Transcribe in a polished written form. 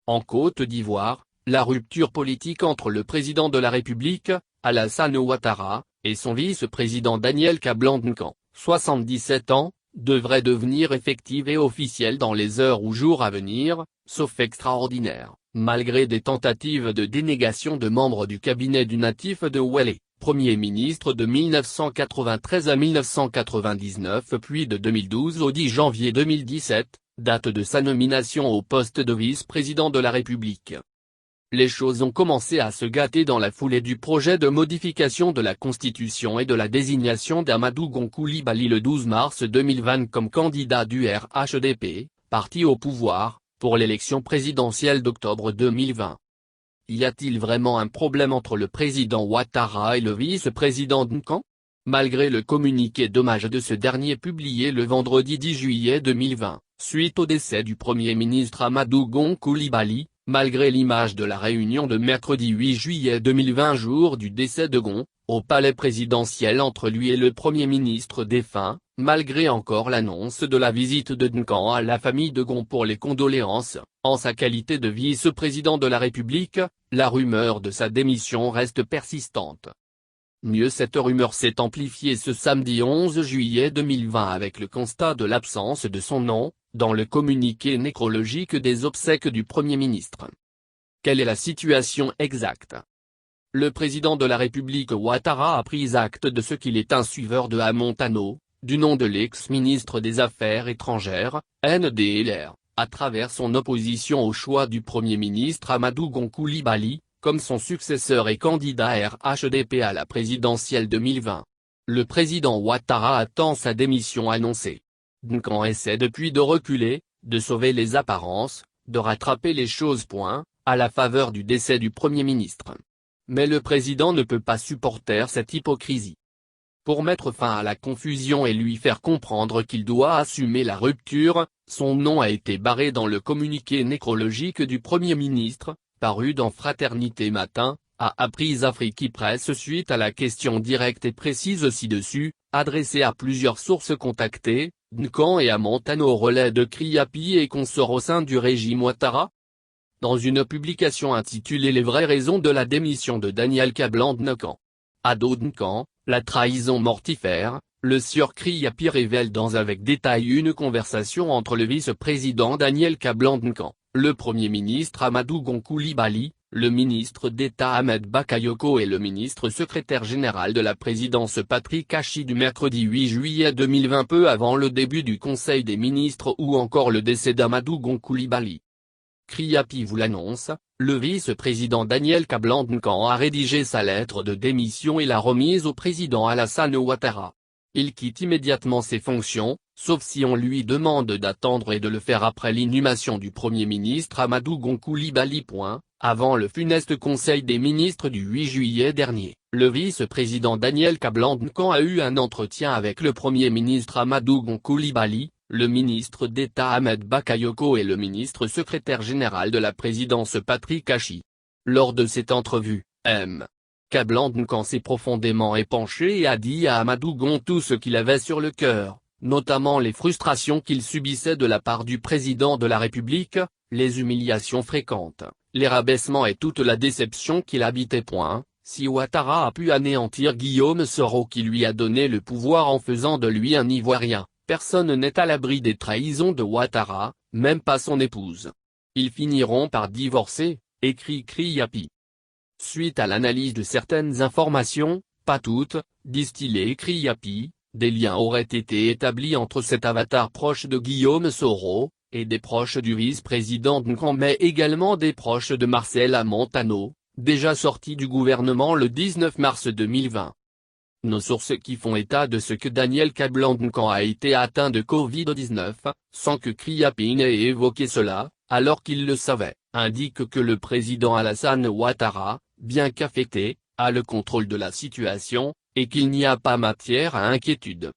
En Côte d'Ivoire, la rupture politique entre le président de la République, Alassane Ouattara, et son vice-président Daniel Kablan-Duncan, 77 ans, devrait devenir effective et officielle dans les heures ou jours à venir, sauf extraordinaire, malgré des tentatives de dénégation de membres du cabinet du natif de Wele, Premier ministre de 1993 à 1999 puis de 2012 au 10 janvier 2017, date de sa nomination au poste de vice-président de la République. Les choses ont commencé à se gâter dans la foulée du projet de modification de la Constitution et de la désignation d'Amadou Gon Coulibaly le 12 mars 2020 comme candidat du RHDP, parti au pouvoir, pour l'élection présidentielle d'octobre 2020. Y a-t-il vraiment un problème entre le président Ouattara et le vice-président Duncan ? Malgré le communiqué d'hommage de ce dernier publié le vendredi 10 juillet 2020, suite au décès du Premier ministre Amadou Gon Coulibaly, malgré l'image de la réunion de mercredi 8 juillet 2020 jour du décès de Gon, au palais présidentiel entre lui et le Premier ministre défunt, malgré encore l'annonce de la visite de Duncan à la famille de Gon pour les condoléances, en sa qualité de vice-président de la République, la rumeur de sa démission reste persistante. Mieux, cette rumeur s'est amplifiée ce samedi 11 juillet 2020 avec le constat de l'absence de son nom, dans le communiqué nécrologique des obsèques du Premier ministre. Quelle est la situation exacte ? Le président de la République Ouattara a pris acte de ce qu'il est un suiveur de Hamontano, du nom de l'ex-ministre des Affaires étrangères, NDLR, à travers son opposition au choix du Premier ministre Amadou Gon Coulibaly, comme son successeur et candidat RHDP à la présidentielle 2020. Le président Ouattara attend sa démission annoncée. Duncan essaie depuis de reculer, de sauver les apparences, de rattraper les choses. À la faveur du décès du Premier ministre. Mais le président ne peut pas supporter cette hypocrisie. Pour mettre fin à la confusion et lui faire comprendre qu'il doit assumer la rupture, son nom a été barré dans le communiqué nécrologique du Premier ministre, paru dans Fraternité Matin, a appris Afrique Presse suite à la question directe et précise ci-dessus, adressée à plusieurs sources contactées, Duncan et Hamontano relais de Kriapi et consorts au sein du régime Ouattara. Dans une publication intitulée Les vraies raisons de la démission de Daniel Kablan-Duncan. Ado Duncan, la trahison mortifère, le sieur Kriapi révèle avec détail une conversation entre le vice-président Daniel Kablan-Duncan, le Premier ministre Amadou Gon Coulibaly, le ministre d'État Ahmed Bakayoko et le ministre secrétaire général de la présidence Patrick Achi du mercredi 8 juillet 2020 peu avant le début du Conseil des ministres ou encore le décès d'Amadou Gon Coulibaly. Kriapi vous l'annonce, le vice-président Daniel Kablan-Duncan a rédigé sa lettre de démission et l'a remise au président Alassane Ouattara. Il quitte immédiatement ses fonctions, sauf si on lui demande d'attendre et de le faire après l'inhumation du Premier ministre Amadou Gon Coulibaly. Avant le funeste Conseil des ministres du 8 juillet dernier, le vice-président Daniel Kablan-Duncan a eu un entretien avec le Premier ministre Amadou Gon Coulibaly, le ministre d'État Ahmed Bakayoko et le ministre secrétaire général de la présidence Patrick Achi. Lors de cette entrevue, Kablan-Duncan s'est profondément épanché et a dit à Amadou Gon tout ce qu'il avait sur le cœur, notamment les frustrations qu'il subissait de la part du président de la République, les humiliations fréquentes, les rabaissements et toute la déception qu'il habitait. Si Ouattara a pu anéantir Guillaume Soro qui lui a donné le pouvoir en faisant de lui un Ivoirien, personne n'est à l'abri des trahisons de Ouattara, même pas son épouse. Ils finiront par divorcer, écrit Kriapi. Suite à l'analyse de certaines informations, pas toutes, distillées Kriapi, des liens auraient été établis entre cet avatar proche de Guillaume Soro, et des proches du vice-président Duncan mais également des proches de Marcel Hamontano, déjà sorti du gouvernement le 19 mars 2020. Nos sources qui font état de ce que Daniel Kablan-Duncan a été atteint de Covid-19, sans que Kriapi n'ait évoqué cela, alors qu'il le savait, indiquent que le président Alassane Ouattara, bien qu'affecté, a le contrôle de la situation, et qu'il n'y a pas matière à inquiétude.